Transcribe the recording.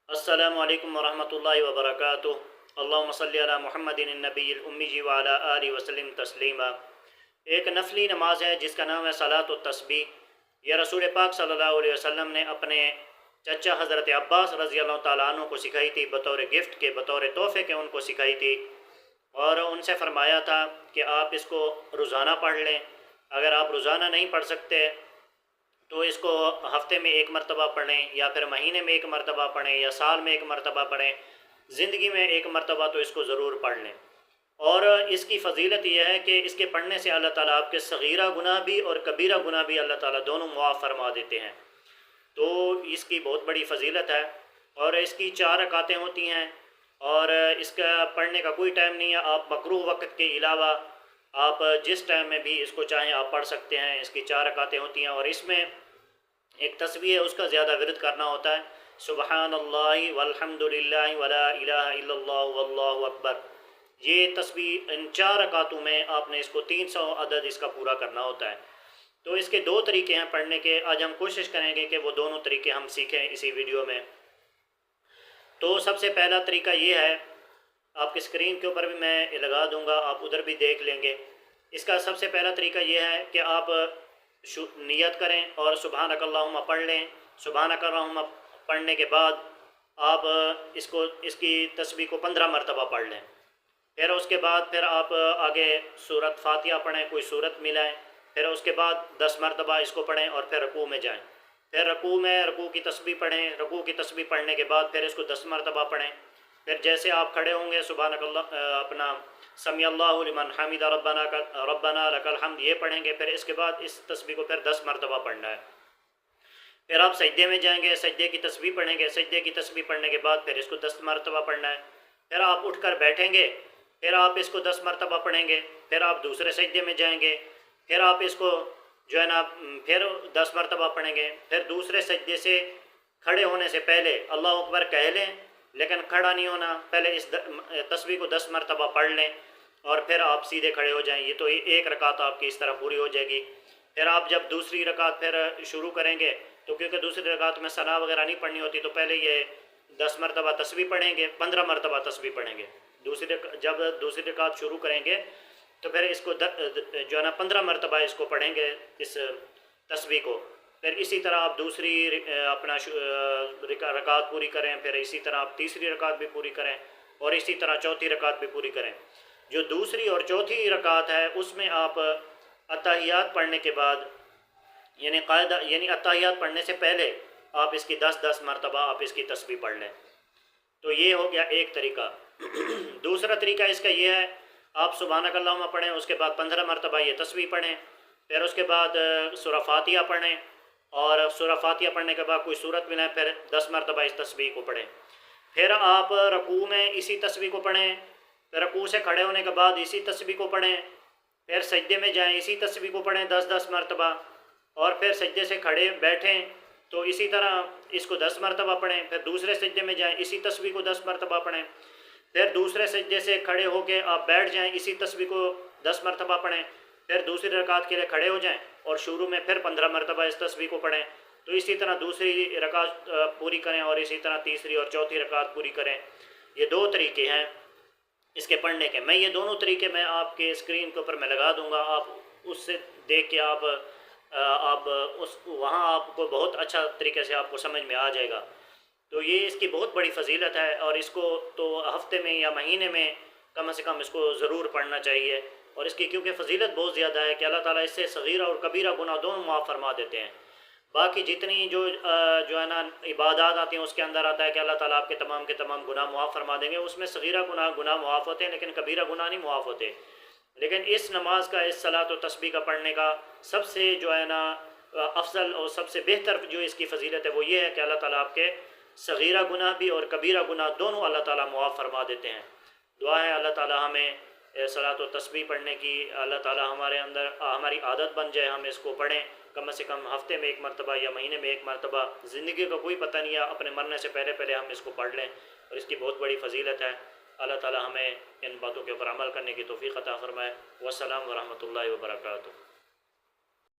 السلام علیکم ورحمۃ اللہ وبرکاتہ۔ اللہم صلی علی محمد النبی الامی وعلی آلہ وسلم تسلیما۔ ایک نفلی نماز ہے جس کا نام ہے صلاۃ التسبیح۔ یہ رسول پاک صلی اللہ علیہ وسلم نے اپنے چچا حضرت عباس رضی اللہ تعالیٰ عنہ کو سکھائی تھی، بطور گفٹ کے، بطور تحفے کے ان کو سکھائی تھی، اور ان سے فرمایا تھا کہ آپ اس کو روزانہ پڑھ لیں۔ اگر آپ روزانہ نہیں پڑھ سکتے تو اس کو ہفتے میں ایک مرتبہ پڑھیں، یا پھر مہینے میں ایک مرتبہ پڑھیں، یا سال میں ایک مرتبہ پڑھیں، زندگی میں ایک مرتبہ تو اس کو ضرور پڑھ لیں۔ اور اس کی فضیلت یہ ہے کہ اس کے پڑھنے سے اللہ تعالیٰ آپ کے صغیرہ گناہ بھی اور کبیرہ گناہ بھی اللہ تعالیٰ دونوں معاف فرما دیتے ہیں۔ تو اس کی بہت بڑی فضیلت ہے، اور اس کی 4 رکعتیں ہوتی ہیں، اور اس کا پڑھنے کا کوئی ٹائم نہیں ہے۔ آپ مکروہ وقت کے علاوہ آپ جس ٹائم میں بھی اس کو چاہیں آپ پڑھ سکتے ہیں۔ اس کی 4 رکعتیں ہوتی ہیں، اور اس میں ایک تسبیح ہے، اس کا زیادہ ورد کرنا ہوتا ہے، سبحان اللہ والحمد للہ ولا الہ الا اللہ واللہ اکبر۔ یہ تسبیح ان 4 رکعتوں میں آپ نے اس کو 300 عدد اس کا پورا کرنا ہوتا ہے۔ تو اس کے 2 طریقے ہیں پڑھنے کے۔ آج ہم کوشش کریں گے کہ وہ دونوں طریقے ہم سیکھیں اسی ویڈیو میں۔ تو سب سے پہلا طریقہ یہ ہے، آپ کی اسکرین کے اوپر بھی میں لگا دوں گا، آپ ادھر بھی دیکھ لیں گے۔ اس کا سب سے پہلا طریقہ یہ ہے کہ آپ نیت کریں اور سبحانک اللہم پڑھ لیں۔ سبحانک اللہم پڑھنے کے بعد آپ اس کی تسبیح کو 15 مرتبہ پڑھ لیں۔ پھر اس کے بعد پھر آپ آگے سورت فاتحہ پڑھیں، کوئی سورت ملائیں، پھر اس کے بعد 10 مرتبہ اس کو پڑھیں، اور پھر رکوع میں جائیں۔ پھر رکوع کی تسبیح پڑھیں۔ رکوع کی تسبیح پڑھنے کے بعد پھر اس کو 10 مرتبہ پڑھیں۔ پھر جیسے آپ کھڑے ہوں گے سبحانک اللہ اپنا سمیع اللہ لمن حمد ربنا لک الحمد یہ پڑھیں گے۔ پھر اس کے بعد اس تسبیح کو پھر 10 مرتبہ پڑھنا ہے۔ پھر آپ سجدے میں جائیں گے، سجدے کی تسبیح پڑھیں گے۔ سجدے کی تسبیح پڑھنے کے بعد پھر اس کو 10 مرتبہ پڑھنا ہے۔ پھر آپ اٹھ کر بیٹھیں گے، پھر آپ اس کو 10 مرتبہ پڑھیں گے۔ پھر آپ دوسرے سجدے میں جائیں گے، پھر آپ اس کو جو ہے نا پھر 10 مرتبہ پڑھیں گے۔ پھر دوسرے سجدے سے کھڑے ہونے سے پہلے اللہ اکبر کہہ لیں، لیکن کھڑا نہیں ہونا، پہلے اس تسبیح کو 10 مرتبہ پڑھ لیں، اور پھر آپ سیدھے کھڑے ہو جائیں۔ یہ تو ایک رکعت آپ کی اس طرح پوری ہو جائے گی۔ پھر آپ جب دوسری رکعت پھر شروع کریں گے، تو کیونکہ دوسری رکعت میں ثنا وغیرہ نہیں پڑھنی ہوتی، تو پہلے یہ 10 مرتبہ تسبیح پڑھیں گے، 15 مرتبہ تسبیح پڑھیں گے۔ جب دوسری رکعت شروع کریں گے تو پھر اس کو جو ہے نا 15 مرتبہ اس کو پڑھیں گے، اس تسبیح کو۔ پھر اسی طرح آپ دوسری اپنا رکعت پوری کریں، پھر اسی طرح آپ تیسری رکعت بھی پوری کریں، اور اسی طرح چوتھی رکعت بھی پوری کریں۔ جو دوسری اور چوتھی رکعت ہے اس میں آپ اتحیات پڑھنے کے بعد یعنی اتحیات پڑھنے سے پہلے آپ اس کی 10 مرتبہ آپ اس کی تسبیح پڑھ لیں۔ تو یہ ہو گیا ایک طریقہ۔ دوسرا طریقہ اس کا یہ ہے، آپ سبحانک اللہم پڑھیں، اس کے بعد 15 مرتبہ یہ تسبیح پڑھیں، پھر اس کے بعد سورہ فاتحہ پڑھیں، اور سورہ فاتحہ پڑھنے کے بعد کوئی سورت ملائیں، پھر 10 مرتبہ اس تسبیح کو پڑھیں۔ پھر آپ رکوع میں اسی تسبیح کو پڑھیں، پھر رکوع سے کھڑے ہونے کے بعد اسی تسبیح کو پڑھیں، پھر سجدے میں جائیں، اسی تسبیح کو پڑھیں 10 مرتبہ، اور پھر سجدے سے کھڑے بیٹھیں تو اسی طرح اس کو 10 مرتبہ پڑھیں۔ پھر دوسرے سجدے میں جائیں، اسی تسبیح کو 10 مرتبہ پڑھیں۔ پھر دوسرے سجدے سے کھڑے ہو کے آپ بیٹھ جائیں، اسی تسبیح کو 10 مرتبہ پڑھیں۔ پھر دوسری رکعت کے لیے کھڑے ہو جائیں، اور شروع میں پھر 15 مرتبہ اس تسبیح کو پڑھیں۔ تو اسی طرح دوسری رکعت پوری کریں، اور اسی طرح تیسری اور چوتھی رکعت پوری کریں۔ یہ 2 طریقے ہیں اس کے پڑھنے کے۔ میں یہ دونوں طریقے میں آپ کے اسکرین کے اوپر میں لگا دوں گا، آپ اس سے دیکھ کے آپ وہاں آپ کو بہت اچھا طریقے سے آپ کو سمجھ میں آ جائے گا۔ تو یہ اس کی بہت بڑی فضیلت ہے، اور اس کو تو ہفتے میں یا مہینے میں کم از کم اس کو ضرور پڑھنا چاہیے۔ اور اس کی کیونکہ فضیلت بہت زیادہ ہے کہ اللہ تعالیٰ اس سے صغیرہ اور کبیرہ گناہ دونوں معاف فرما دیتے ہیں۔ باقی جتنی جو ہے نا عبادات آتی ہیں اس کے اندر آتا ہے کہ اللہ تعالیٰ آپ کے تمام گناہ معاف فرما دیں گے، اس میں صغیرہ گناہ معاف ہوتے ہیں، لیکن کبیرہ گناہ نہیں معاف ہوتے۔ لیکن اس نماز کا، اس صلاۃ و تسبیح کا پڑھنے کا سب سے جو ہے نا افضل اور سب سے بہتر جو اس کی فضیلت ہے وہ یہ ہے کہ اللہ تعالیٰ آپ کے صغیرہ گناہ بھی اور کبیرہ گناہ دونوں اللہ تعالیٰ معاف فرما دیتے ہیں۔ دعا ہے اللہ تعالیٰ ہمیں صلاۃ و تسبیح پڑھنے کی اللہ تعالیٰ ہمارے اندر ہماری عادت بن جائے، ہم اس کو پڑھیں کم سے کم ہفتے میں 1 مرتبہ یا مہینے میں 1 مرتبہ۔ زندگی کا کوئی پتہ نہیں ہے، اپنے مرنے سے پہلے ہم اس کو پڑھ لیں، اور اس کی بہت بڑی فضیلت ہے۔ اللہ تعالیٰ ہمیں ان باتوں کے اوپر عمل کرنے کی توفیق عطا فرمائے۔ والسلام ورحمۃ اللہ وبرکاتہ۔